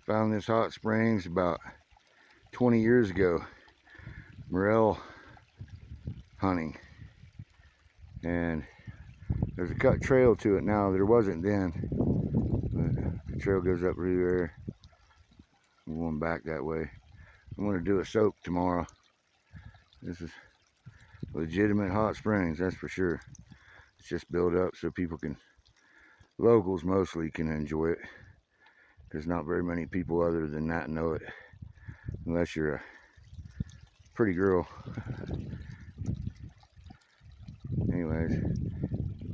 Found this hot springs about 20 years ago, morel hunting, and there's a cut trail to it now. There wasn't then, but the trail goes up through there. I'm going back that way. I'm going to do a soak tomorrow. This is legitimate hot springs, that's for sure. It's just built up so people can, locals mostly, can enjoy it, because not very many people other than that know it, unless you're a pretty girl. Anyways,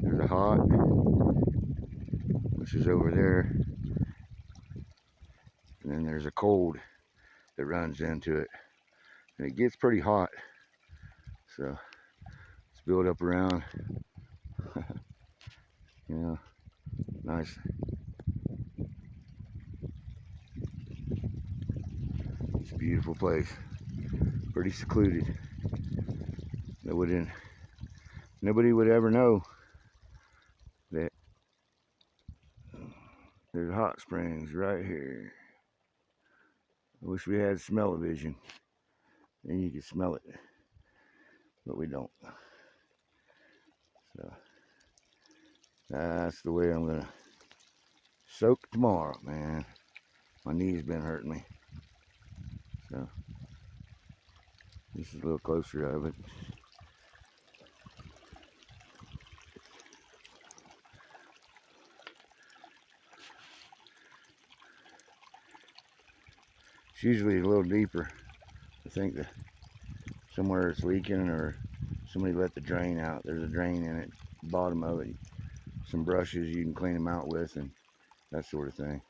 there's a hot, which is over there, and then there's a cold that runs into it, and it gets pretty hot, so let's build up around. You know, nice. It's a beautiful place, pretty secluded. Nobody would ever know that there's hot springs right here. I wish we had smell-o-vision, then you could smell it, but we don't. So that's the way I'm gonna soak tomorrow, man. My knee's been hurting me, so this is a little closer of it. It's usually a little deeper. I think that somewhere it's leaking, or somebody let the drain out. There's a drain in it, bottom of it. Some brushes you can clean them out with, and that sort of thing.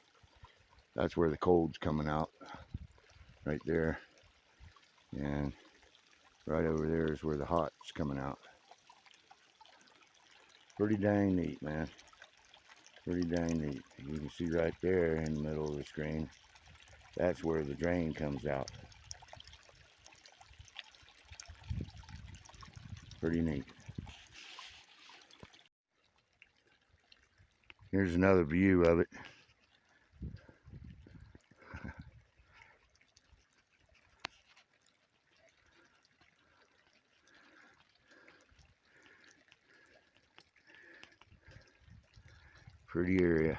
That's where the cold's coming out, right there. And right over there is where the hot's coming out. Pretty dang neat, man. Pretty dang neat. You can see right there in the middle of the screen, that's where the drain comes out. Pretty neat. Here's another view of it. Pretty area.